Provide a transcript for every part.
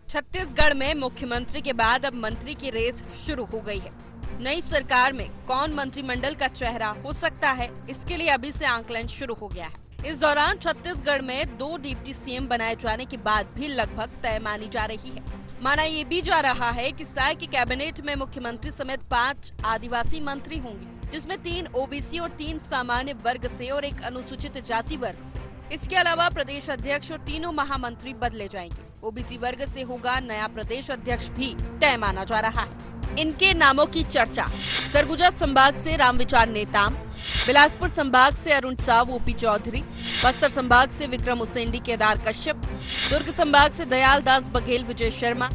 छत्तीसगढ़ में मुख्यमंत्री के बाद अब मंत्री की रेस शुरू हो गई है। नई सरकार में कौन मंत्रिमंडल का चेहरा हो सकता है, इसके लिए अभी से आंकलन शुरू हो गया है। इस दौरान छत्तीसगढ़ में 2 डिप्टी सीएम बनाए जाने के बाद भी लगभग तय मानी जा रही है। माना ये भी जा रहा है कि साय की कैबिनेट में मुख्यमंत्री समेत 5 आदिवासी मंत्री होंगे, जिसमें 3 ओबीसी और 3 सामान्य वर्ग से और 1 अनुसूचित जाति वर्ग से। इसके अलावा प्रदेश अध्यक्ष और तीनों महामंत्री बदले जाएंगे। ओबीसी वर्ग से होगा नया प्रदेश अध्यक्ष भी तय माना जा रहा है। इनके नामों की चर्चा सरगुजा संभाग से रामविचार नेताम, बिलासपुर संभाग से अरुण साव ओपी चौधरी, बस्तर संभाग से विक्रम उसेंडी केदार कश्यप, दुर्ग संभाग से दयाल दास बघेल विजय शर्मा,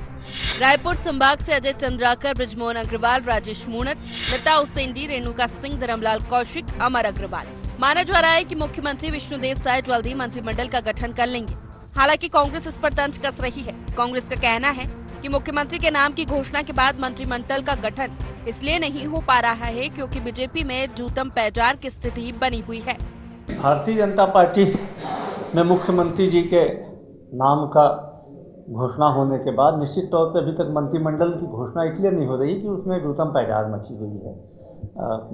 रायपुर संभाग से अजय चंद्राकर ब्रजमोहन अग्रवाल राजेश मूणत, लता उसेंडी रेणुका सिंह धर्मलाल कौशिक अमर अग्रवाल। माना जा रहा है कि मुख्यमंत्री विष्णुदेव साय जल्द ही मंत्रिमंडल का गठन कर लेंगे। हालांकि कांग्रेस इस पर तंज कस रही है। कांग्रेस का कहना है कि मुख्यमंत्री के नाम की घोषणा के बाद मंत्रिमंडल का गठन इसलिए नहीं हो पा रहा है क्योंकि बीजेपी में जूतम पैजार की स्थिति बनी हुई है। भारतीय जनता पार्टी में मुख्यमंत्री जी के नाम का घोषणा होने के बाद निश्चित तौर पर अभी तक मंत्रिमंडल की घोषणा इसलिए नहीं हो रही कि उसमें जूतम पैजार मची हुई है।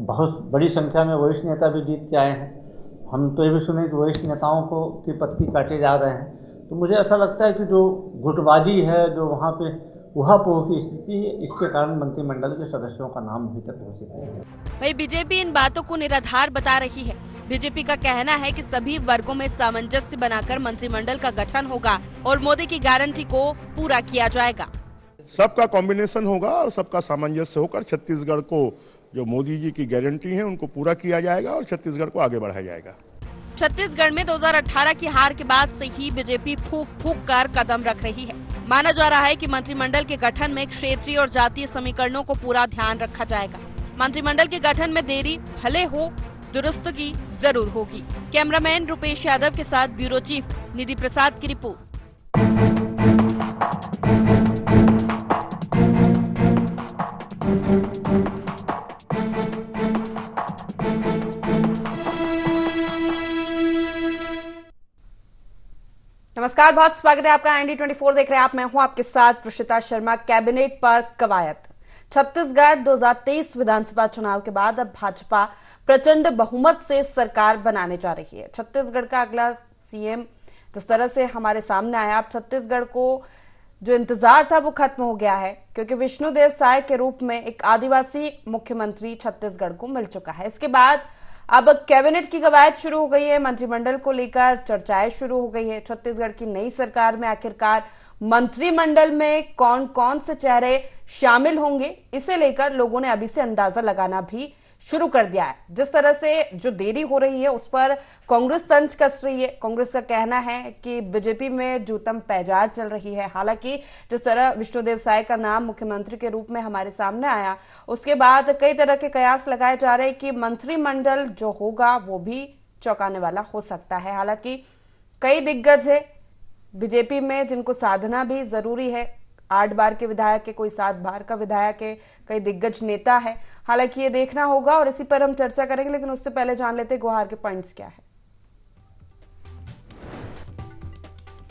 बहुत बड़ी संख्या में वरिष्ठ नेता भी जीत के आए हैं। हम तो ये भी सुने कि वरिष्ठ नेताओं को की पत्ती काटे जा रहे हैं। तो मुझे ऐसा लगता है कि जो गुटबाजी है, जो वहाँ पे उहापोह की स्थिति है, इसके कारण मंत्रिमंडल के सदस्यों का नाम अभी तक घोषित नहीं है। वही बीजेपी इन बातों को निराधार बता रही है। बीजेपी का कहना है कि सभी वर्गों में सामंजस्य बनाकर मंत्रिमंडल का गठन होगा और मोदी की गारंटी को पूरा किया जाएगा। सबका कॉम्बिनेशन होगा और सबका सामंजस्य होकर छत्तीसगढ़ को जो मोदी जी की गारंटी है उनको पूरा किया जाएगा और छत्तीसगढ़ को आगे बढ़ाया जाएगा। छत्तीसगढ़ में 2018 की हार के बाद से ही बीजेपी फूंक फूंक कर कदम रख रही है। माना जा रहा है कि मंत्रिमंडल के गठन में क्षेत्रीय और जातीय समीकरणों को पूरा ध्यान रखा जाएगा। मंत्रिमंडल के गठन में देरी भले हो, दुरुस्तगी जरूर होगी। कैमरामैन रुपेश यादव के साथ ब्यूरो चीफ निधि प्रसाद की रिपोर्ट। नमस्कार, बहुत स्वागत है आपका। ND24 देख रहे हैं आप। मैं हूं आपके साथ प्रशिता शर्मा। कैबिनेट पर कवायद। छत्तीसगढ़ 2023 विधानसभा चुनाव के बाद अब भाजपा प्रचंड बहुमत से सरकार बनाने जा रही है। छत्तीसगढ़ का अगला सीएम जिस तरह से हमारे सामने आया, अब छत्तीसगढ़ को जो इंतजार था वो खत्म हो गया है, क्योंकि विष्णुदेव साय के रूप में एक आदिवासी मुख्यमंत्री छत्तीसगढ़ को मिल चुका है। इसके बाद अब कैबिनेट की कवायद शुरू हो गई है। मंत्रिमंडल को लेकर चर्चाएं शुरू हो गई है। छत्तीसगढ़ की नई सरकार में आखिरकार मंत्रिमंडल में कौन कौन से चेहरे शामिल होंगे, इसे लेकर लोगों ने अभी से अंदाजा लगाना भी शुरू कर दिया है। जिस तरह से जो देरी हो रही है उस पर कांग्रेस तंज कस रही है। कांग्रेस का कहना है कि बीजेपी में जूतम पैजार चल रही है। हालांकि जिस तरह विष्णुदेव साय का नाम मुख्यमंत्री के रूप में हमारे सामने आया, उसके बाद कई तरह के कयास लगाए जा रहे हैं कि मंत्रिमंडल जो होगा वो भी चौंकाने वाला हो सकता है। हालांकि कई दिग्गज है बीजेपी में जिनको साधना भी जरूरी है। 8 बार के विधायक है, कोई 7 बार का विधायक है, कई दिग्गज नेता है। हालांकि ये देखना होगा और इसी पर हम चर्चा करेंगे, लेकिन उससे पहले जान लेते हैं गुहार के पॉइंट्स क्या है।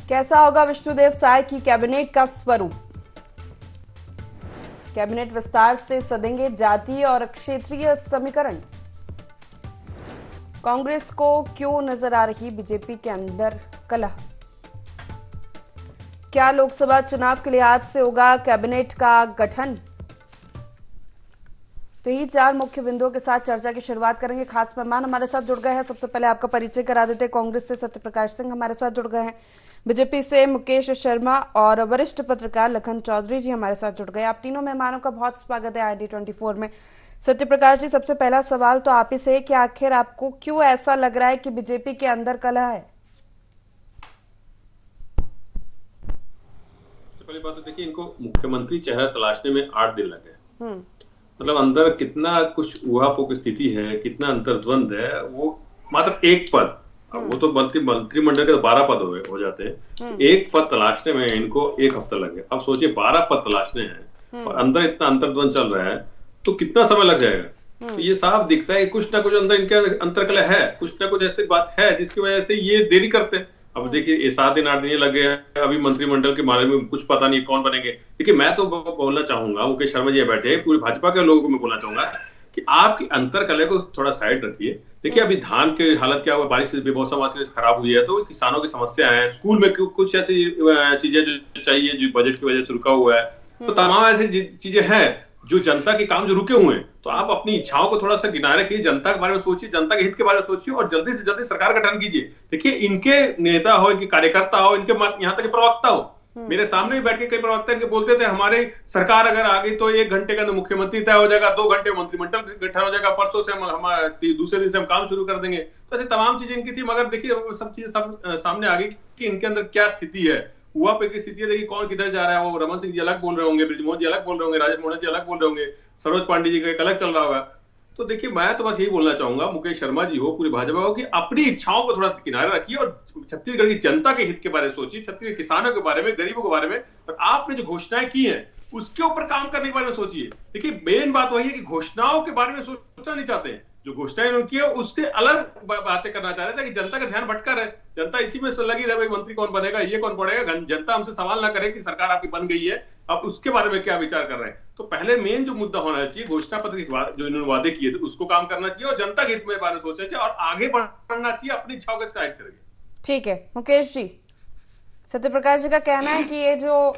कैसा होगा विष्णुदेव साय की कैबिनेट का स्वरूप? कैबिनेट विस्तार से सदेंगे जातीय और क्षेत्रीय समीकरण। कांग्रेस को क्यों नजर आ रही बीजेपी के अंदर कलह? क्या लोकसभा चुनाव के लिहाज से होगा कैबिनेट का गठन? तो यही 4 मुख्य बिंदुओं के साथ चर्चा की शुरुआत करेंगे। खास मेहमान हमारे साथ जुड़ गए हैं। सबसे पहले आपका परिचय करा देते हैं। कांग्रेस से सत्यप्रकाश सिंह हमारे साथ जुड़ गए हैं, बीजेपी से मुकेश शर्मा और वरिष्ठ पत्रकार लखन चौधरी जी हमारे साथ जुड़ गए। आप तीनों मेहमानों का बहुत स्वागत है ND24 में। सत्यप्रकाश जी, सबसे पहला सवाल तो आप ही से कि आखिर आपको क्यों ऐसा लग रहा है कि बीजेपी के अंदर कलह है? पहली बात तो देखिए, इनको मुख्यमंत्री चेहरा तलाशने में 8 दिन लगे। मतलब अंदर कितना कुछ उहापोह की स्थिति है, कितना अंतर्द्वंद है। वो मात्र एक पद, वो तो मंत्रिमंडल के 12 पद हो जाते हैं। एक पद तलाशने में इनको 1 हफ्ता लगे। अब सोचिए 12 पद तलाशने हैं और अंदर इतना अंतर्द्वंद चल रहा है तो कितना समय लग जाएगा। तो ये साफ दिखता है कि कुछ ना कुछ अंदर इनके अंतर्कलह है, कुछ ना कुछ ऐसी बात है जिसकी वजह से ये देरी करते हैं। अब देखिए 7 दिन 8 दिन लगे हैं, अभी मंत्रिमंडल के बारे में कुछ पता नहीं कौन बनेंगे। देखिए मैं तो बोलना चाहूंगा, मुकेश शर्मा जी बैठे हैं, पूरी भाजपा के लोगों को मैं बोलना चाहूंगा कि आपकी अंतर्कलह को थोड़ा साइड रखिए। देखिए अभी धान की हालत क्या हुआ, बारिश से बेमौसम खराब हुई है, तो किसानों की समस्या है, स्कूल में कुछ ऐसी चीजें जो चाहिए जो बजट की वजह से रुका हुआ है, तो तमाम ऐसी चीजें हैं जो जनता के काम जो रुके हुए हैं। तो आप अपनी इच्छाओं को थोड़ा सा किनारे रखिए, जनता के बारे में सोचिए, जनता के हित के बारे में सोचिए और जल्दी से जल्दी सरकार का गठन कीजिए। देखिए इनके नेता हो, इनके कार्यकर्ता हो, इनके यहाँ तक प्रवक्ता हो, मेरे सामने भी बैठ के कई प्रवक्ता इनके बोलते थे हमारे सरकार अगर आ गई तो 1 घंटे के अंदर मुख्यमंत्री तय हो जाएगा, 2 घंटे मंत्रिमंडल गठन हो जाएगा, परसों से हम दूसरे दिन से हम काम शुरू कर देंगे। तो ऐसी तमाम चीजें इनकी थी, मगर देखिए सब चीजें सामने आ गई कि इनके अंदर क्या स्थिति है, हुआ पे की स्थिति है। देखिए कौन किधर जा रहा है, वो रमन सिंह जी अलग बोल रहे होंगे, ब्रिजमोहन जी अलग बोल रहे होंगे, राजेश मोहन जी अलग बोल रहे होंगे, सरोज पांडे जी का एक अलग चल रहा होगा। तो देखिए मैं तो बस यही बोलना चाहूंगा, मुकेश शर्मा जी हो, पूरी भाजपा हो, कि अपनी इच्छाओं को थोड़ा किनारे रखिए और छत्तीसगढ़ की जनता के हित के बारे में सोचिए, छत्तीसगढ़ के किसानों के बारे में, गरीबों के बारे में, और आपने जो घोषणाएं की हैं उसके ऊपर काम करने के बारे में सोचिए। देखिए मेन बात वही है कि घोषणाओं के बारे में सोचना नहीं चाहते हैं, जो घोषणाएं उन्होंने की है उससे अलग बातें करना चाह रहे थे कि जनता का ध्यान भटका रहे, जनता इसी में लगी रहे, भाई मंत्री कौन बनेगा, ये कौन पड़ेगा, जनता हमसे सवाल ना करे कि सरकार आपकी बन गई है, अब उसके बारे में क्या विचार कर रहे हैं। तो पहले मेन जो मुद्दा होना चाहिए, घोषणा पत्र जो इन्होंने वादे किए थे उसको काम करना चाहिए और जनता के इसमें बारे में सोचना चाहिए और आगे बढ़ना चाहिए, अपनी इच्छाओं का स्ट्राइक करेंगे। ठीक है मुकेश जी, सत्यप्रकाश जी का कहना है कि ये जो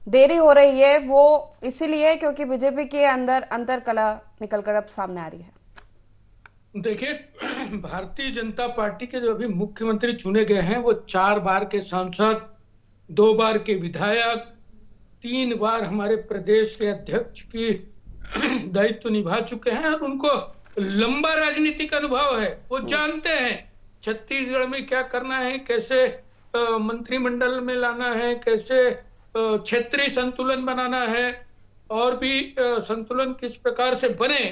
देरी हो रही है वो इसीलिए क्योंकि बीजेपी के अंदर अंतर्कलह निकलकर अब सामने आ रही है। देखिए भारतीय जनता पार्टी के जो अभी मुख्यमंत्री चुने गए हैं वो 4 बार के सांसद, 2 बार के विधायक, 3 बार हमारे प्रदेश के अध्यक्ष की दायित्व निभा चुके हैं और उनको लंबा राजनीतिक अनुभव है। वो जानते हैं छत्तीसगढ़ में क्या करना है, कैसे मंत्रिमंडल में लाना है, कैसे क्षेत्रीय संतुलन बनाना है और भी संतुलन किस प्रकार से बने।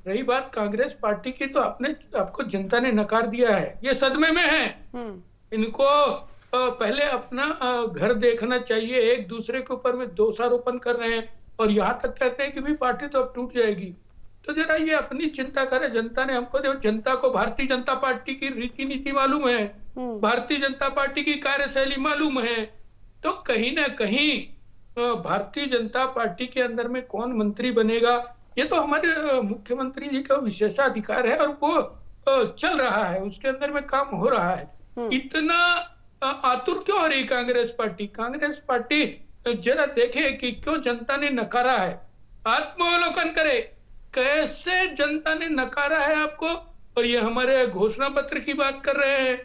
रही बात कांग्रेस पार्टी की, तो आपको जनता ने नकार दिया है, ये सदमे में है। इनको पहले अपना घर देखना चाहिए। एक दूसरे के ऊपर में दोषारोपण कर रहे हैं और यहाँ तक कहते हैं कि भी पार्टी तो अब टूट जाएगी। तो जरा ये अपनी चिंता करे। जनता ने हमको जनता को भारतीय जनता पार्टी की रीति नीति मालूम है, भारतीय जनता पार्टी की कार्यशैली मालूम है। तो कहीं ना कहीं भारतीय जनता पार्टी के अंदर में कौन मंत्री बनेगा ये तो हमारे मुख्यमंत्री जी का विशेषाधिकार है और वो चल रहा है, उसके अंदर में काम हो रहा है। इतना आतुर क्यों हो रही कांग्रेस पार्टी? कांग्रेस पार्टी जरा देखे कि क्यों जनता ने नकारा है, आत्मावलोकन करे कैसे जनता ने नकारा है आपको। और ये हमारे घोषणा पत्र की बात कर रहे हैं,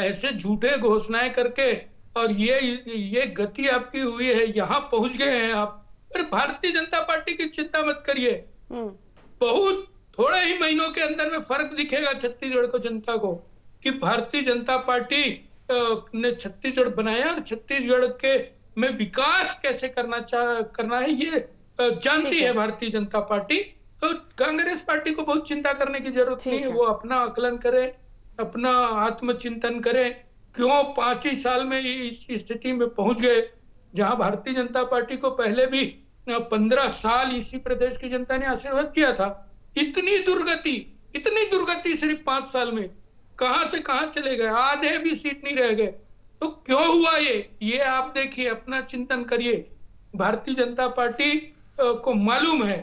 ऐसे झूठे घोषणाएं करके और ये गति आपकी हुई है, यहाँ पहुंच गए हैं आप। पर भारतीय जनता पार्टी की चिंता मत करिए, बहुत थोड़े ही महीनों के अंदर में फर्क दिखेगा छत्तीसगढ़ को, जनता को, कि भारतीय जनता पार्टी ने छत्तीसगढ़ बनाया और छत्तीसगढ़ के में विकास कैसे करना है ये जानती है भारतीय जनता पार्टी। तो कांग्रेस पार्टी को बहुत चिंता करने की जरूरत नहीं है। वो अपना आकलन करे, अपना आत्मचिंतन करे, क्यों 5 ही साल में इस स्थिति में पहुंच गए, जहां भारतीय जनता पार्टी को पहले भी 15 साल इसी प्रदेश की जनता ने आशीर्वाद किया था। इतनी दुर्गति सिर्फ 5 साल में कहां से कहां चले गए, आधे भी सीट नहीं रह गए। तो क्यों हुआ ये आप देखिए, अपना चिंतन करिए। भारतीय जनता पार्टी को मालूम है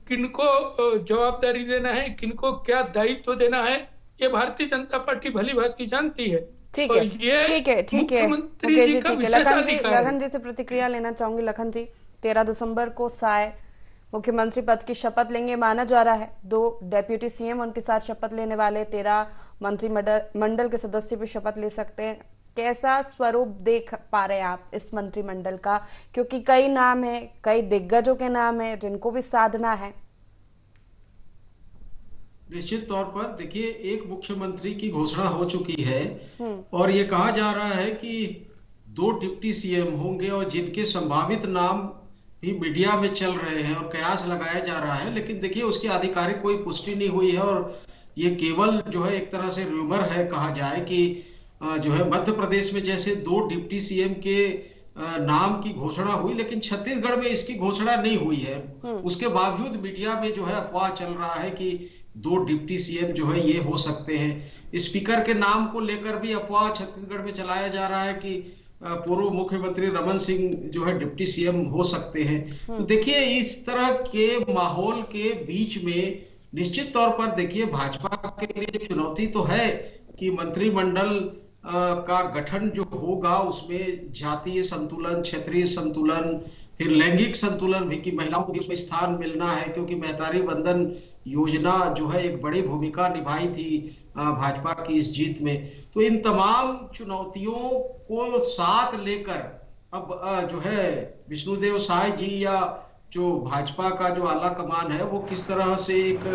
किनको जवाबदारी देना है, किनको क्या दायित्व देना है, ये भारतीय जनता पार्टी भली भांति जानती है। ठीक है मुकेश जी, ठीक है। लखन जी से प्रतिक्रिया लेना चाहूंगी। लखन जी, 13 दिसंबर को साय मुख्यमंत्री पद की शपथ लेंगे माना जा रहा है। 2 डेप्यूटी सीएम उनके साथ शपथ लेने वाले, 13 मंत्रिमंडल के सदस्य भी शपथ ले सकते हैं। कैसा स्वरूप देख पा रहे हैं आप इस मंत्रिमंडल का, क्योंकि कई नाम है, कई दिग्गजों के नाम है जिनको भी साधना है। निश्चित तौर पर देखिए, एक मुख्यमंत्री की घोषणा हो चुकी है और ये कहा जा रहा है कि 2 डिप्टी सीएम होंगे और जिनके संभावित नाम भी मीडिया में चल रहे हैं और कयास लगाया जा रहा है। लेकिन देखिए उसकी आधिकारिक कोई पुष्टि नहीं हुई है और ये केवल जो है एक तरह से रूमर है। कहा जाए कि जो है मध्य प्रदेश में जैसे 2 डिप्टी सीएम के नाम की घोषणा हुई, लेकिन छत्तीसगढ़ में इसकी घोषणा नहीं हुई है। उसके बावजूद मीडिया में जो है अफवाह चल रहा है कि 2 डिप्टी सीएम जो है ये हो सकते हैं। स्पीकर के नाम को लेकर भी अफवाह छत्तीसगढ़ में चलाया जा रहा है कि पूर्व मुख्यमंत्री रमन सिंह जो है डिप्टी सीएम हो सकते हैं। तो देखिए, इस तरह के माहौल के बीच में निश्चित तौर पर देखिए भाजपा के लिए चुनौती तो है कि मंत्रिमंडल का गठन जो होगा उसमें जातीय संतुलन, क्षेत्रीय संतुलन, फिर लैंगिक संतुलन भी, कि महिलाओं को भी उसमें स्थान मिलना है, क्योंकि महतारी वंदन योजना जो है एक बड़ी भूमिका निभाई थी भाजपा की इस जीत में। तो इन तमाम चुनौतियों को साथ लेकर अब जो है विष्णुदेव साय जी या जो भाजपा का जो आला कमान है वो किस तरह से एक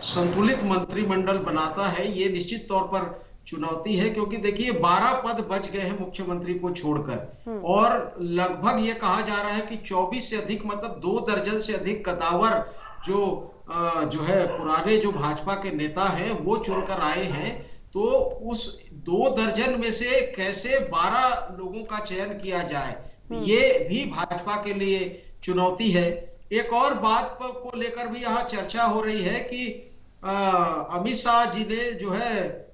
संतुलित मंत्रिमंडल बनाता है, ये निश्चित तौर पर चुनौती है। क्योंकि देखिए 12 पद बच गए हैं मुख्यमंत्री को छोड़कर, और लगभग ये कहा जा रहा है कि 24 से अधिक, मतलब 2 दर्जन से अधिक कदावर जो है पुराने जो भाजपा के नेता हैं वो चुनकर आए हैं। तो उस 2 दर्जन में से कैसे 12 लोगों का चयन किया जाए, ये भी भाजपा के लिए चुनौती है। एक और बात को लेकर भी यहाँ चर्चा हो रही है कि अमित शाह जी ने जो है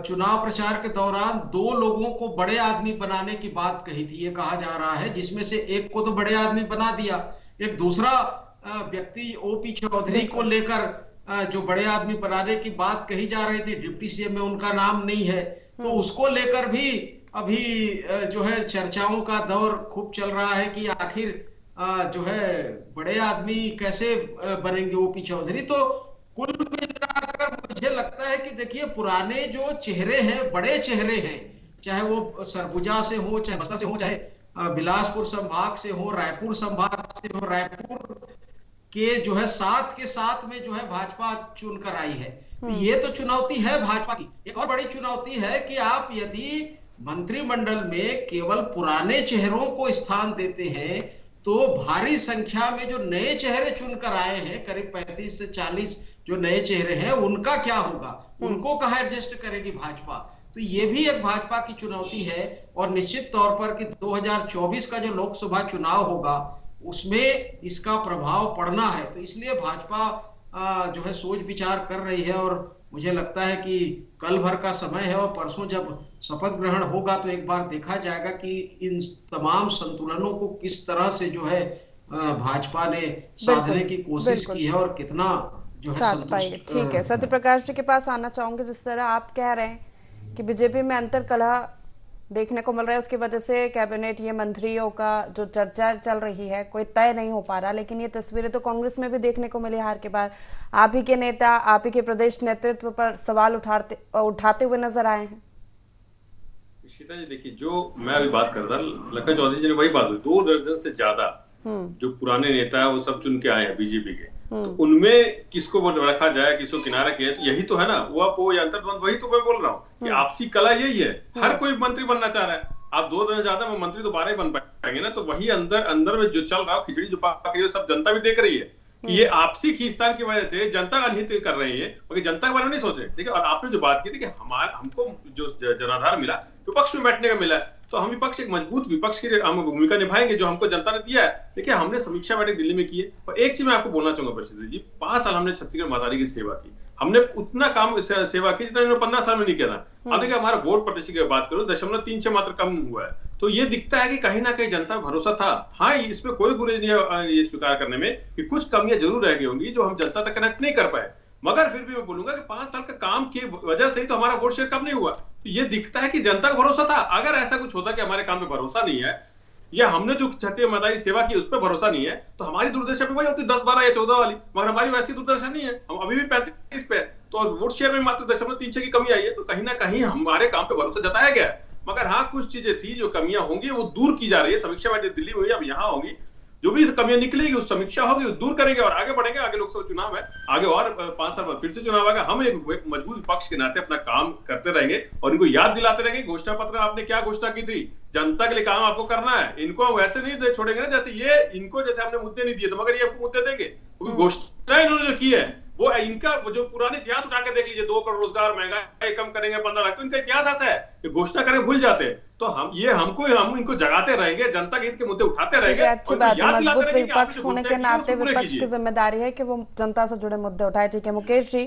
चुनाव प्रचार के दौरान 2 लोगों को बड़े आदमी बनाने की बात कही थी, ये कहा जा रहा है, जिसमें से एक को तो बड़े आदमी बना दिया, एक दूसरा व्यक्ति ओपी चौधरी को लेकर जो बड़े आदमी बनाने की बात कही जा रही थी, डिप्टी सीएम में उनका नाम नहीं है, तो उसको लेकर भी अभी जो है चर्चाओं का दौर खूब चल रहा है कि आखिर जो है बड़े आदमी कैसे बनेंगे ओपी चौधरी। तो कुल मिलाकर मुझे लगता है कि देखिए पुराने जो चेहरे हैं, बड़े चेहरे हैं, चाहे वो सरगुजा से हो, चाहे बस्तर से हो, चाहे बिलासपुर संभाग से हो, रायपुर संभाग से हो, रायपुर के जो है साथ के साथ में जो है भाजपा चुनकर आई है। तो ये तो चुनौती है भाजपा की। एक और बड़ी चुनौती है कि आप यदि मंत्रिमंडल में केवल पुराने चेहरों को स्थान देते हैं तो भारी संख्या में जो नए चेहरे चुनकर आए हैं, करीब 35 से 40 जो नए चेहरे हैं, उनका क्या होगा, उनको कहां एडजस्ट करेगी भाजपा। तो ये भी एक भाजपा की चुनौती है। और निश्चित तौर पर कि 2024 का जो लोकसभा चुनाव होगा उसमें इसका प्रभाव पड़ना है। तो इसलिए भाजपा जो है सोच विचार कर रही है, और मुझे लगता है कि कल भर का समय है और परसों जब शपथ ग्रहण होगा तो एक बार देखा जाएगा कि इन तमाम संतुलनों को किस तरह से जो है भाजपा ने साधने की कोशिश की है और कितना जो है संतुष्ट। ठीक है, सत्य प्रकाश जी के पास आना चाहूंगे। जिस तरह आप कह रहे हैं कि बीजेपी में अंतर कलह देखने को मिल रहा है, उसकी वजह से कैबिनेट, ये मंत्रियों का जो चर्चा चल रही है, कोई तय नहीं हो पा रहा, लेकिन ये तस्वीरें तो कांग्रेस में भी देखने को मिली हार के बाद। आप ही के नेता, आप ही के प्रदेश नेतृत्व पर सवाल उठाते हुए नजर आए हैं। ईशिता जी देखिए, जो मैं अभी बात कर रहा, लखन चौधरी जी ने वही बात हुई, 2 दर्जन से ज्यादा जो पुराने नेता है वो सब चुन के आए हैं बीजेपी के। तो उनमें किसको रखा जाए, किसको किनारा किया, तो यही तो है ना वो अंतर्द्वंद। वही तो मैं बोल रहा हूँ कि आपसी कला यही है। हर कोई मंत्री बनना चाह रहा है। आप 2 दर्जन ज्यादा में मंत्री तो 12 बन पाएंगे ना। तो वही अंदर में जो चल रहा है, खिचड़ी जो पक रही है, सब जनता भी देख रही है कि ये आपसी खींचतान की वजह से जनता का अनहित कर रही है, क्योंकि जनता के बारे में नहीं सोच रहे। ठीक है, और आपने जो बात की थी कि हमको जो जनाधार मिला, विपक्ष में बैठने का मिला है, तो हम विपक्ष, एक मजबूत विपक्ष की हम भूमिका निभाएंगे जो हमको जनता ने दिया है। देखिए, हमने समीक्षा बैठक दिल्ली में की है। और एक चीज मैं आपको बोलना चाहूंगा प्रसिद्ध जी, 5 साल हमने छत्तीसगढ़ महादारी की सेवा की। हमने उतना काम सेवा की जितना 15 साल में नहीं किया था। अब देखिए, हमारा वोट प्रतिशत की बात करो 0.36 मात्र कम हुआ है। तो ये दिखता है कि कहीं ना कहीं जनता का भरोसा था। हाँ, इसमें कोई गुरेज नहीं है ये स्वीकार करने में कि कुछ कमियां जरूर रह गई होंगी जो हम जनता तक कनेक्ट नहीं कर पाए, मगर फिर भी मैं बोलूंगा कि 5 साल का काम की वजह से ही तो हमारा वोट शेयर कम नहीं हुआ। तो ये दिखता है कि जनता का भरोसा था। अगर ऐसा कुछ होता कि हमारे काम पे भरोसा नहीं है या हमने जो छत्तीसगढ़ महादारी सेवा की उस पर भरोसा नहीं है, तो हमारी दूरदर्शा पे वही होती 10, 12 या 14 वाली, मगर हमारी वैसी दूरदर्शा नहीं है। हम अभी भी 35 पे, तो वोट शेयर में मात्र 0.36 की कमी आई है। तो कहीं ना कहीं हमारे काम पे भरोसा जताया गया है। मगर हाँ, कुछ चीजें थी जो कमियां होंगी वो दूर की जा रही है। समीक्षा बैठक दिल्ली में हुई, अब यहाँ होगी। जो भी कमियां निकलेगी उस समीक्षा होगी, वो दूर करेंगे और आगे बढ़ेंगे। आगे लोकसभा चुनाव है, आगे और 5 साल बाद फिर से चुनाव आएगा। हम एक मजबूत विपक्ष के नाते अपना काम करते रहेंगे और इनको याद दिलाते रहेंगे। घोषणा पत्र आपने क्या घोषणा की थी, जनता के लिए काम आपको करना है। इनको वैसे नहीं छोड़ेंगे ना, जैसे ये इनको जैसे हमने मुद्दे नहीं दिए थे, मगर ये आपको मुद्दे देंगे। क्योंकि घोषणा इन्होंने जो की है वो इनका जो पुराने इतिहास उठा के देख लीजिए, 2 करोड़ रोजगार, महंगाई कम करेंगे 15 लाख, तो इनका इतिहास ऐसा है कि घोषणा करें भूल जाते हैं। तो हम इनको जगाते रहेंगे, जनता के हित के मुद्दे उठाते रहेंगे। अच्छी बात है, मजबूत विपक्ष होने के नाते विपक्ष की जिम्मेदारी है कि वो जनता से जुड़े मुद्दे उठाए। ठीक है मुकेश जी,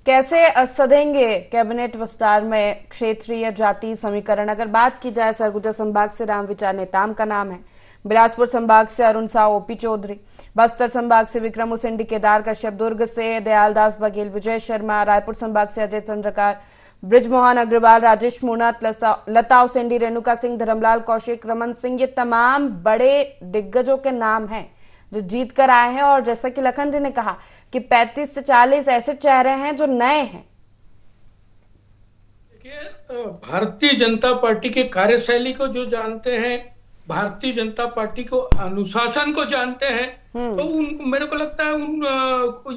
कैसे सधेंगे कैबिनेट विस्तार में क्षेत्रीय जाति समीकरण? अगर बात की जाए, सरगुजा संभाग से रामविचार नेताम का नाम है, बिलासपुर संभाग से अरुण साव, ओपी चौधरी, बस्तर संभाग से विक्रम उसेंडी, केदार कश्यप, दुर्ग से दयालदास बघेल, विजय शर्मा, रायपुर संभाग से अजय चंद्रकार, ब्रिजमोहन अग्रवाल, राजेश मूनाथ, लता उसेंडी, रेणुका सिंह, धर्मलाल कौशिक, रमन सिंह, ये तमाम बड़े दिग्गजों के नाम हैं जो जीत कर आए हैं। और जैसा कि लखन जी ने कहा कि 35 से 40 ऐसे चेहरे हैं जो नए हैं। देखिए, भारतीय जनता पार्टी के कार्यशैली को जो जानते हैं, भारतीय जनता पार्टी को अनुशासन को जानते हैं, तो मेरे को लगता है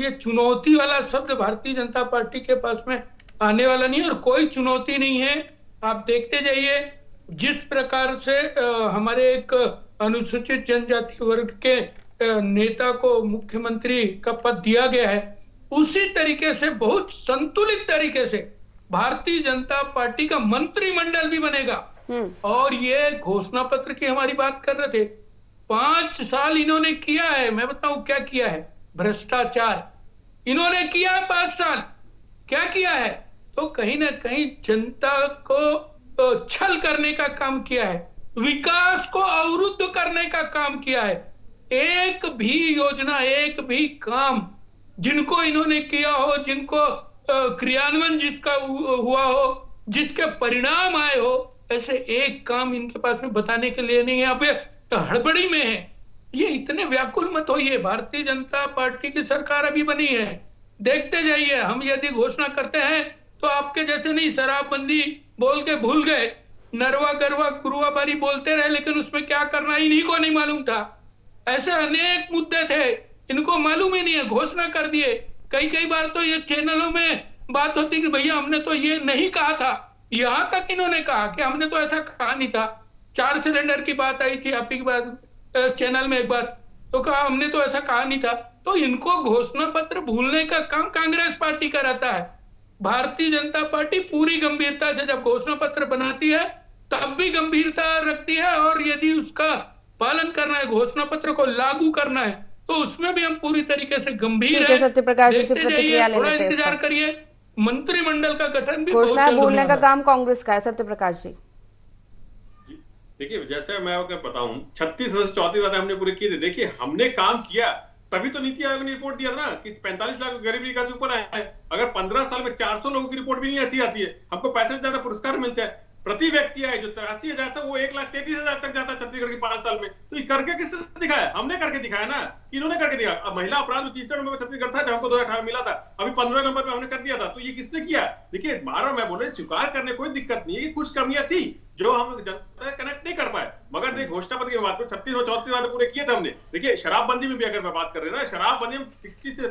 ये चुनौती वाला शब्द भारतीय जनता पार्टी के पास में आने वाला नहीं है, और कोई चुनौती नहीं है। आप देखते जाइए, जिस प्रकार से हमारे एक अनुसूचित जनजाति वर्ग के नेता को मुख्यमंत्री का पद दिया गया है, उसी तरीके से बहुत संतुलित तरीके से भारतीय जनता पार्टी का मंत्रिमंडल भी बनेगा। और ये घोषणा पत्र की हमारी बात कर रहे थे, 5 साल इन्होंने किया है। मैं बताऊं क्या किया है? भ्रष्टाचार इन्होंने किया है। 5 साल क्या किया है? तो कहीं ना कहीं जनता को छल करने का काम किया है, विकास को अवरुद्ध करने का काम किया है। एक भी योजना, एक भी काम जिनको इन्होंने किया हो, जिनको क्रियान्वयन जिसका हुआ हो, जिसके परिणाम आए हो, ऐसे एक काम इनके पास में बताने के लिए नहीं है। आप तो हड़बड़ी में है। ये इतने व्याकुल मत होइए, भारतीय जनता पार्टी की सरकार अभी बनी है, देखते जाइए। हम यदि घोषणा करते हैं तो आपके जैसे नहीं शराबबंदी बोल के भूल गए, नरवा गरवा गुरुआबारी बोलते रहे, लेकिन उसमें क्या करना इन्हीं को नहीं मालूम था। ऐसे अनेक मुद्दे थे, इनको मालूम ही नहीं है, घोषणा कर दिए। कई बार तो ये चैनलों में बात होती कि भैया हमने तो ये नहीं कहा था, यहां तक इन्होंने कहा कि हमने तो ऐसा कहा नहीं था। 4 सिलेंडर की बात आई थी आपकी बात चैनल में एक बार, तो कहा हमने तो ऐसा कहा नहीं था। तो इनको घोषणा पत्र भूलने का काम कांग्रेस पार्टी का रहता है। भारतीय जनता पार्टी पूरी गंभीरता से जब घोषणा पत्र बनाती है तब भी गंभीरता रखती है, और यदि उसका पालन करना है, घोषणा पत्र को लागू करना है, तो उसमें भी हम पूरी तरीके से गंभीर हैं। सत्यप्रकाश जी से प्रतिक्रिया ले लेते हैं। इंतजार करिए, मंत्रिमंडल का गठन भी घोषणा भूलने का काम कांग्रेस का है। सत्यप्रकाश जी देखिए, जैसे मैं आपको बताऊं, 36 वर्ष 34 बातें हमने पूरी की थी। देखिए, हमने काम किया, तभी तो नीति आयोग ने रिपोर्ट दिया था ना कि 45 लाख गरीबी रेखा से ऊपर आए हैं। अगर 15 साल में 400 लोगों की रिपोर्ट भी नहीं ऐसी आती है, हमको पैसे से ज्यादा पुरस्कार मिलते हैं। प्रति व्यक्ति आए जो 83,000 था, वो 1,33,000 तक जाता है छत्तीसगढ़ की 5 साल में। तो ये करके किसने दिखाया? हमने करके दिखाया ना, इन्होंने करके दिखाया। अब महिला अपराध में 3 नंबर पर छत्तीसगढ़ था, जब हमको 2018 मिला था, अभी 15 नंबर पे हमने कर दिया था। तो ये किसने किया? देखिए, बार-बार मैं बोल रहा हूं, स्वीकार करने कोई दिक्कत नहीं है कि कुछ कमियां थी जो हम जनता कनेक्ट नहीं कर पाए। मगर देखिए, घोषणा पत्र की बात को 36 और 34 वादे पूरे किए थे हमने। देखिए, शराबबंदी में भी अगर मैं बात कर रहे हैं ना, शराबबंदी में 60 से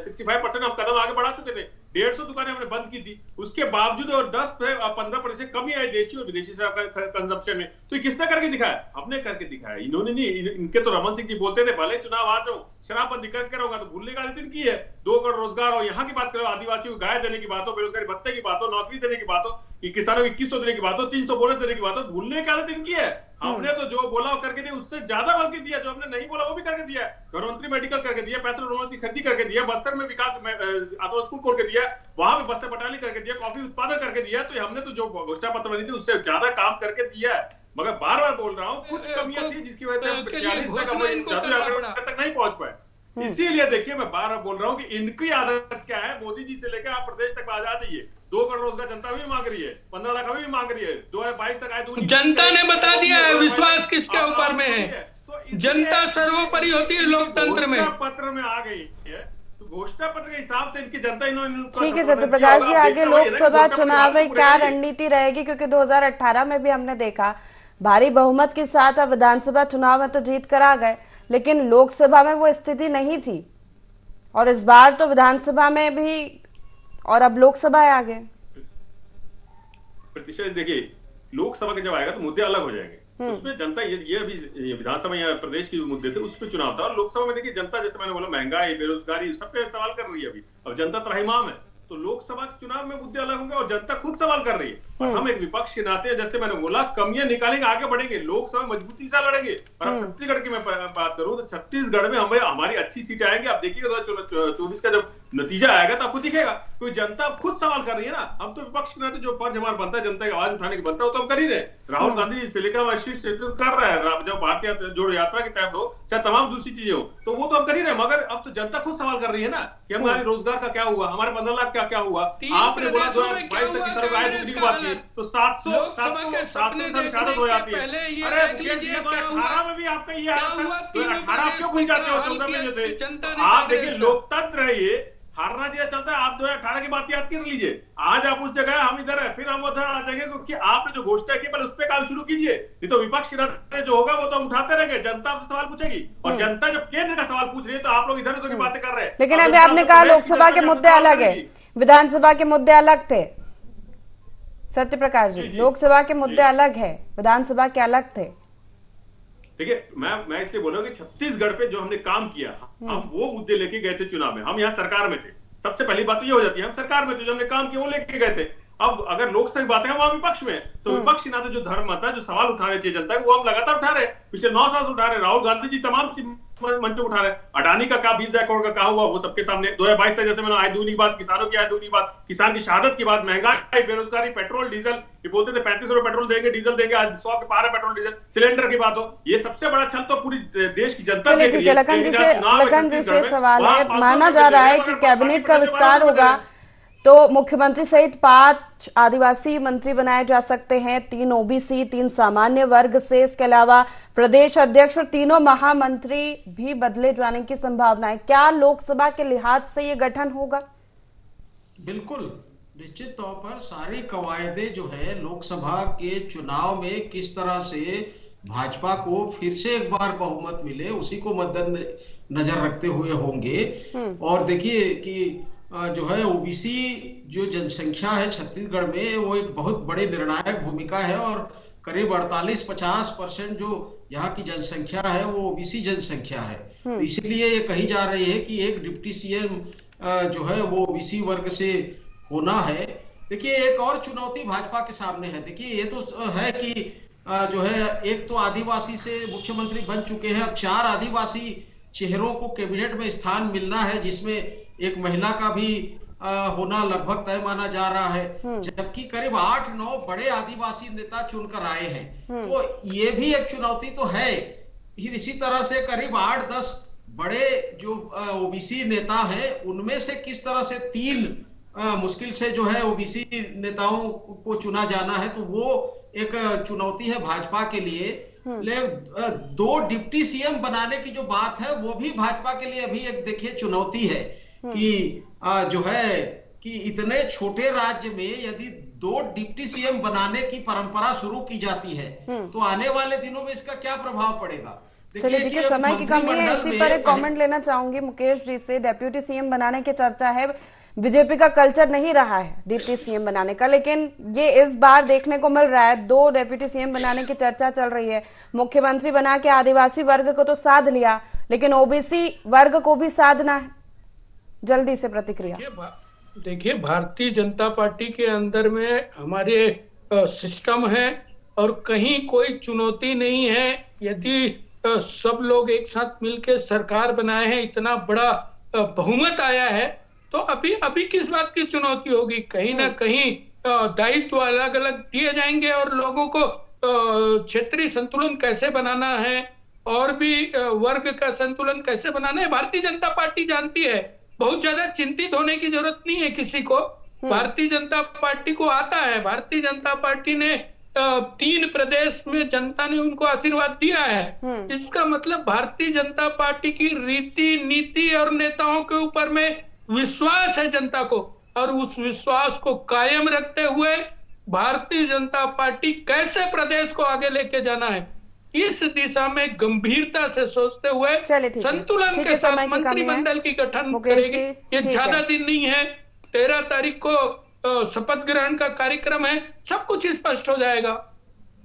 65% हम कदम आगे बढ़ा चुके थे। 150 दुकानें हमने बंद की थी, उसके बावजूद और 10-15% कमी आई देशी और विदेशी कंजप्शन में। तो किसने करके दिखाया? हमने करके दिखाया, इन्होंने नहीं। इनके तो रमन सिंह जी बोलते थे, भले चुनाव आ जाओ, शराबबंदी करके रहोगा तो भूलने का दिन की है। 2 करोड़ रोजगार और यहाँ की बात करो, आदिवासियों को गाय देने की बात हो, बेरोजगारी भत्ते की बात हो, नौकरी देने की बात हो, कि किसानों को 2100 देने की बात हो, 300 बोनस देने की बात हो, भूलने का दिन की है। हमने तो जो बोला वो करके दिया, उससे ज्यादा बल्कि दिया। जो हमने नहीं बोला वो भी करके दिया। धनवंतरी मेडिकल करके दिया, पैसे की खरीदी करके दिया, बस्तर में विकास आत्मा स्कूल खोल के दिया, वहां पे बस्तर बटाली करके दिया, कॉफी उत्पादन करके दिया। तो हमने तो जो घोषणा पत्र बनी थी उससे ज्यादा काम करके दिया। मगर बार-बार बोल रहा हूं, कुछ कमियां थी जिसकी वजह से हम 46 तक नहीं पहुंच पाए। इसीलिए देखिए, मैं बार-बार बोल रहा हूं कि इनकी आदत क्या है। मोदी जी से लेकर आप प्रदेश तक आ जाइए, 2 करोड़ रोजगार जनता भी मांग रही है, 15 लाख अभी भी मांग रही है, 2022 तक आए। जनता ने बता दिया है विश्वास किसके ऊपर में है। जनता सर्वोपरि होती है लोकतंत्र में। पत्र में आ गई है, तो घोषणा पत्र के हिसाब से इनकी जनता इन्होंने। ठीक है सत्यप्रकाश जी, आगे लोकसभा चुनाव में क्या रणनीति रहेगी? क्योंकि 2018 में भी हमने देखा भारी बहुमत के साथ अब विधानसभा चुनाव में तो जीत कर आ गए, लेकिन लोकसभा में वो स्थिति नहीं थी, और इस बार तो विधानसभा में भी और अब लोकसभा आ गए। प्रतिशत देखिए, लोकसभा के जब आएगा तो मुद्दे अलग हो जाएंगे। उसमें जनता ये अभी विधानसभा या प्रदेश के मुद्दे थे, उस पर चुनाव था। और लोकसभा में देखिए जनता, जैसे मैंने बोला, महंगाई, बेरोजगारी, सब पे सवाल कर रही है अभी। अब जनता त्राहिमाम है, तो लोकसभा के चुनाव में मुद्दे अलग होंगे और जनता खुद सवाल कर रही है। और हम एक विपक्ष के नाते, जैसे मैंने बोला, कमियां निकालेंगे, आगे बढ़ेंगे, लोकसभा मजबूती से लड़ेंगे। और अब छत्तीसगढ़ की मैं बात करूं तो छत्तीसगढ़ में हमारी अच्छी सीटें आएंगी। आप देखिएगा 2024 का जब नतीजा आएगा तो आपको दिखेगा कोई जनता खुद सवाल कर रही है ना। हम तो विपक्ष के नाते जो फर्ज हमारा बनता है जनता की आवाज उठाने की बनता है, वो तो हम कर ही रहे। राहुल गांधी से लेकर शीर्ष नेतृत्व कर रहा है, जब भारतीय जोड़ो यात्रा की तय हो, चाहे तमाम दूसरी चीजें हो, तो वो तो हम कर ही रहे। मगर अब तो जनता खुद सवाल कर रही है ना कि हमारे रोजगार का क्या हुआ, हमारे 15 लाख का क्या हुआ। आपने बोला 2022 तक किसानों को आय दोगुनी की बात की, तो 700 शहादत हो जाती है। अरे 2018 में भी आपका ये हाल था, 2018 आप क्यों भूल जाते हो? 14 में जो थे आप, देखिए लोकतंत्र है ये, हारना चाहिए चलता है। आप 2018 की बात याद कर लीजिए। आज आप उस जगह, हम इधर है, फिर हम उधर आ जाएंगे, क्योंकि आपने जो घोषणा की पहले उस पर काम शुरू कीजिए। नहीं तो विपक्ष के नाते जो होगा वो तो हम उठाते रहेंगे, जनता आपसे सवाल पूछेगी। और जनता जब केंद्र का सवाल पूछ रही है तो आप लोग इधर उधर की बातें कर रहे हैं। लेकिन अभी आपने कहा लोकसभा के मुद्दे अलग है, विधानसभा के मुद्दे अलग थे। सत्य प्रकाश जी, लोकसभा के मुद्दे अलग है, विधानसभा के अलग थे। देखिए, मैं इसलिए बोल रहा हूँ कि छत्तीसगढ़ पे जो हमने काम किया, हम वो मुद्दे लेके गए थे चुनाव में। हम यहाँ सरकार में थे, सबसे पहली बात तो ये हो जाती है, हम सरकार में थे, जो हमने काम किया वो लेके गए थे। अब अगर लोकसभा की बात है, वहां विपक्ष में, तो विपक्ष के नाते जो धर्म आता है, जो सवाल उठाने चाहिए जनता को, वो हम लगातार उठा रहे हैं। पिछले 9 साल से उठा रहे। राहुल गांधी जी तमाम मंचों उठा रहे। अडानी का 20,000 करोड़ का कहा हुआ, वो सबके सामने। 2022 तक जैसे मैंने आय दोगुनी की बात, किसानों की आय दोगुनी की बात, किसान की शहादत की बात, महंगाई, बेरोजगारी, पेट्रोल डीजल, ये बोलते थे 35 रुपए पेट्रोल देंगे, डीजल देंगे, आज 100 के पार है पेट्रोल डीजल, सिलेंडर की बात हो, ये सबसे बड़ा छल तो पूरी देश की जनता देख रही है। लखन जी से सवाल है, माना जा रहा है कि कैबिनेट का विस्तार होगा तो मुख्यमंत्री सहित 5 आदिवासी मंत्री बनाए जा सकते हैं, 3 ओबीसी, 3 सामान्य वर्ग से। इसके अलावा प्रदेश अध्यक्ष और 3 महामंत्री भी बदले जाने की संभावना है। क्या लोकसभा के लिहाज से ये गठन होगा? बिल्कुल, निश्चित तौर पर सारी कवायदें जो है लोकसभा के चुनाव में किस तरह से भाजपा को फिर से एक बार बहुमत मिले, उसी को मद्देनजर रखते हुए होंगे। और देखिए कि जो है ओबीसी जो जनसंख्या है छत्तीसगढ़ में, वो एक बहुत बड़ी निर्णायक भूमिका है। और करीब 48-50% जो यहाँ की जनसंख्या है वो ओबीसी जनसंख्या है। तो इसलिए ये कही जा रही है कि एक डिप्टी सीएम जो है वो ओबीसी वर्ग से होना है। देखिए, एक और चुनौती भाजपा के सामने है। देखिए, ये तो है कि जो है एक तो आदिवासी से मुख्यमंत्री बन चुके हैं, अब 4 आदिवासी चेहरों को कैबिनेट में स्थान मिलना है, जिसमें एक महिला का भी होना लगभग तय माना जा रहा है। जबकि करीब 8-9 बड़े आदिवासी नेता चुनकर आए हैं, तो ये भी एक चुनौती तो है। फिर इसी तरह से करीब 8-10 बड़े जो ओबीसी नेता हैं, उनमें से किस तरह से 3 मुश्किल से जो है ओबीसी नेताओं को चुना जाना है, तो वो एक चुनौती है भाजपा के लिए। लेकिन 2 डिप्टी सीएम बनाने की जो बात है, वो भी भाजपा के लिए अभी एक देखिए चुनौती है कि जो है कि इतने छोटे राज्य में यदि 2 डिप्टी सीएम बनाने की परंपरा शुरू की जाती है, तो आने वाले दिनों में इसका क्या प्रभाव पड़ेगा? देखिए, समय की कमी है, इसी पर एक कमेंट लेना चाहूंगी मुकेश जी से। डेप्यूटी सीएम बनाने की चर्चा है, बीजेपी का कल्चर नहीं रहा है डिप्टी सीएम बनाने का, लेकिन ये इस बार देखने को मिल रहा है। 2 डेप्यूटी सीएम बनाने की चर्चा चल रही है। मुख्यमंत्री बना के आदिवासी वर्ग को तो साध लिया, लेकिन ओबीसी वर्ग को भी साधना है। जल्दी से प्रतिक्रिया। देखिए, भारतीय जनता पार्टी के अंदर में हमारे सिस्टम है और कहीं कोई चुनौती नहीं है। यदि सब लोग एक साथ मिलकर सरकार बनाए हैं, इतना बड़ा बहुमत आया है, तो अभी किस बात की चुनौती होगी? कहीं ना कहीं दायित्व अलग अलग दिए जाएंगे और लोगों को क्षेत्रीय संतुलन कैसे बनाना है और भी वर्ग का संतुलन कैसे बनाना है, भारतीय जनता पार्टी जानती है। बहुत ज्यादा चिंतित होने की जरूरत नहीं है किसी को। भारतीय जनता पार्टी को आता है। भारतीय जनता पार्टी ने 3 प्रदेश में जनता ने उनको आशीर्वाद दिया है। इसका मतलब भारतीय जनता पार्टी की रीति, नीति और नेताओं के ऊपर में विश्वास है जनता को, और उस विश्वास को कायम रखते हुए भारतीय जनता पार्टी कैसे प्रदेश को आगे लेके जाना है, इस दिशा में गंभीरता से सोचते हुए संतुलन के साथ मंत्रिमंडल की गठन करेगी। ये ज्यादा दिन नहीं है, 13 तारीख को शपथ ग्रहण का कार्यक्रम है, सब कुछ स्पष्ट हो जाएगा।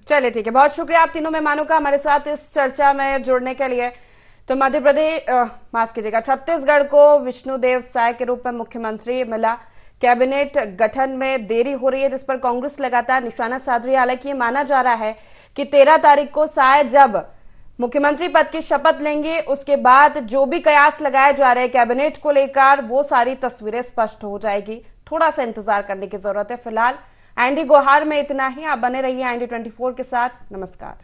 चलिए ठीक है, बहुत शुक्रिया आप तीनों मेहमानों का हमारे साथ इस चर्चा में जुड़ने के लिए। तो मध्य प्रदेश माफ कीजिएगा, छत्तीसगढ़ को विष्णुदेव साय के रूप में मुख्यमंत्री मिला। कैबिनेट गठन में देरी हो रही है, जिस पर कांग्रेस लगातार निशाना साध रही है। हालांकि ये माना जा रहा है कि 13 तारीख को साय जब मुख्यमंत्री पद की शपथ लेंगे, उसके बाद जो भी कयास लगाए जा रहे हैं कैबिनेट को लेकर, वो सारी तस्वीरें स्पष्ट हो जाएगी। थोड़ा सा इंतजार करने की जरूरत है। फिलहाल एनडी गोहार में इतना ही। आप बने रहिए एनडी 24 के साथ। नमस्कार।